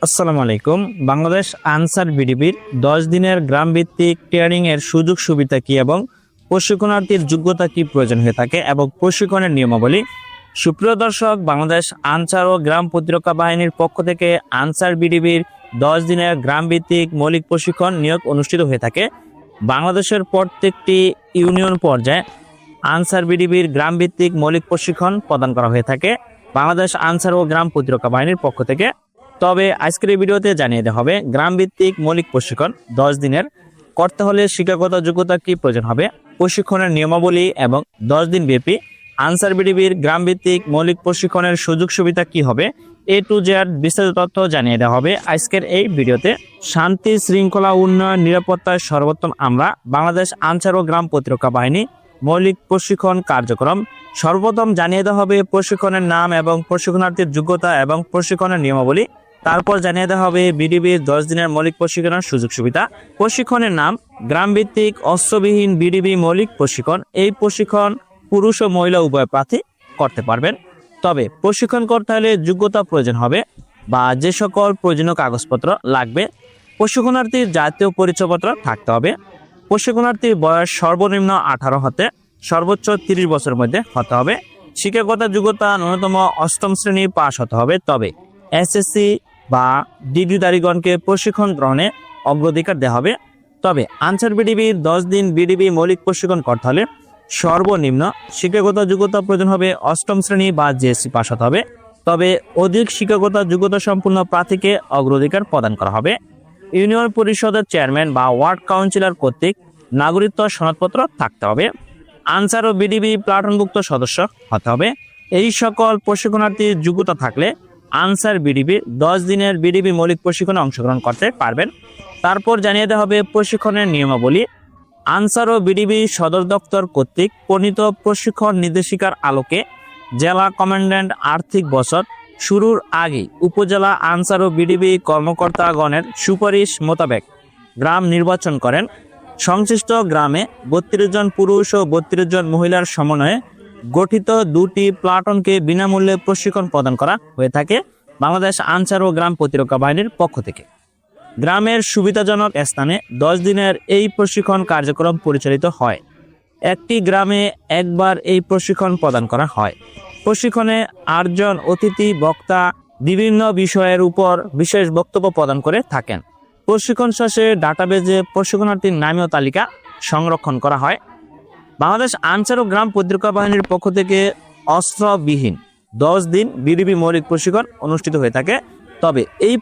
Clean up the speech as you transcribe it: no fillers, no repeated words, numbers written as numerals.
আসসালামু আলাইকুম। বাংলাদেশ আনসার বিডিবির 10 দিনের গ্রাম ভিত্তিক ট্রেনিং এর সুযোগ সুবিধা কি এবং প্রশিক্ষণার্থীর যোগ্যতা কি প্রয়োজন হয়ে থাকে এবং প্রশিক্ষণের নিয়মাবলী। সুপ্রিয় দর্শক, বাংলাদেশ আনসার ও গ্রাম প্রতিরক্ষা বাহিনীর পক্ষ থেকে আনসার বিডিবির 10 দিনের গ্রাম ভিত্তিক মৌলিক প্রশিক্ষণ নিয়োগ অনুষ্ঠিত হয়ে থাকে। বাংলাদেশের প্রত্যেকটি ইউনিয়ন পর্যায়ে আনসার বিডিবির গ্রাম ভিত্তিক মৌলিক প্রশিক্ষণ প্রদান করা হয়ে থাকে বাংলাদেশ আনসার ও গ্রাম প্রতিরক্ষা বাহিনীর পক্ষ থেকে। তবে আজকের এই ভিডিওতে জানিয়ে দেওয়া হবে গ্রাম ভিত্তিক মৌলিক প্রশিক্ষণ 10 দিনের করতে হলে শিক্ষাগত যোগ্যতা কি প্রয়োজন হবে, প্রশিক্ষণের নিয়মাবলী এবং 10 দিন ব্যাপী আনসার বিডিবির গ্রাম ভিত্তিক মৌলিক প্রশিক্ষণের সুযোগ সুবিধা কি হবে, A to Z বিস্তারিত তথ্য জানিয়ে দেওয়া হবে আজকের এই ভিডিওতে। শান্তি শৃঙ্খলা উন্নয়ন নিরাপত্তায় সর্বোত্তম আমরা বাংলাদেশ আনসার ও গ্রাম প্রতিরক্ষা বাহিনী মৌলিক প্রশিক্ষণ কার্যক্রম। সর্বপ্রথম জানিয়ে দেওয়া হবে প্রশিক্ষণের নাম এবং প্রশিক্ষণার্থীর যোগ্যতা এবং প্রশিক্ষণের নিয়মাবলী। তারপর জানিয়ে দেওয়া হবে বিডিবির 10 দিনের মৌলিক প্রশিক্ষণের সুযোগ সুবিধা। প্রশিক্ষণের নাম গ্রাম ভিত্তিক অস্ত্রবিহীন বিডিবি মৌলিক প্রশিক্ষণ। এই প্রশিক্ষণ পুরুষ ও মহিলা উভয় প্রার্থী করতে পারবেন। তবে প্রশিক্ষণ করতে হলে যোগ্যতা প্রয়োজন হবে বা যে সকল প্রয়োজনীয় কাগজপত্র লাগবে, প্রশিক্ষণার্থীর জাতীয় পরিচয়পত্র থাকতে হবে। প্রশিক্ষণার্থীর বয়স সর্বনিম্ন 18 হতে সর্বোচ্চ 30 বছরের মধ্যে হতে হবে। শিক্ষাগত যোগ্যতা ন্যূনতম 8ম শ্রেণী পাস হতে হবে। তবে এসএসসি বা ডিগ্রিধারীগণকে প্রশিক্ষণ গ্রহণে অগ্রাধিকার দেওয়া হবে। তবে আনসার বিডিবির 10 দিন বিডিবি মৌলিক প্রশিক্ষণ করতে হলে সর্বনিম্ন শিক্ষাগত যোগ্যতা প্রয়োজন হবে 8ম শ্রেণী বা জিএসসি পাস হতে হবে। তবে অধিক শিক্ষাগত যোগ্যতা সম্পূর্ণ প্রার্থীকে অগ্রাধিকার প্রদান করা হবে। ইউনিয়ন পরিষদের চেয়ারম্যান বা ওয়ার্ড কাউন্সিলর কর্তৃক নাগরিকত্ব সনদপত্র থাকতে হবে। আনসার ও বিডিবি প্লাটুনভুক্ত সদস্য হতে হবে। এই সকল প্রশিক্ষণার্থীর যোগ্যতা থাকলে আনসার বিডিবির 10 দিনের বিডিবি মৌলিক প্রশিক্ষণে অংশগ্রহণ করতে পারবেন। তারপর জানিয়ে দেওয়া হবে প্রশিক্ষণের নিয়মাবলী। আনসার ও বিডিবি সদর দপ্তর কর্তৃক প্রণীত প্রশিক্ষণ নির্দেশিকার আলোকে জেলা কমান্ড্যান্ট আর্থিক বছর শুরুর আগে উপজেলা আনসার ও বিডিবি কর্মকর্তাগণের সুপারিশ মোতাবেক গ্রাম নির্বাচন করেন। সংশ্লিষ্ট গ্রামে 32 জন পুরুষ ও 32 জন মহিলার সমন্বয়ে গঠিত 2টি প্লাটুনকে বিনামূল্যে প্রশিক্ষণ প্রদান করা হয়ে থাকে বাংলাদেশ আনসার ও গ্রাম প্রতিরক্ষা বাহিনীর পক্ষ থেকে। গ্রামের সুবিধাজনক স্থানে 10 দিনের এই প্রশিক্ষণ কার্যক্রম পরিচালিত হয়। একটি গ্রামে একবার এই প্রশিক্ষণ প্রদান করা হয়। প্রশিক্ষণে 8 জন অতিথি বক্তা বিভিন্ন বিষয়ের উপর বিশেষ বক্তব্য প্রদান করে থাকেন। প্রশিক্ষণ শেষে ডাটাবেজে প্রশিক্ষণার্থীর নামীয় তালিকা সংরক্ষণ করা হয়। বাংলাদেশ আনসার ও গ্রাম প্রতিরক্ষা বাহিনীর পক্ষ থেকে অস্ত্রবিহীন 10 দিন বিডিবি মৌলিক প্রশিক্ষণ অনুষ্ঠিত হয়ে থাকে। তবে এই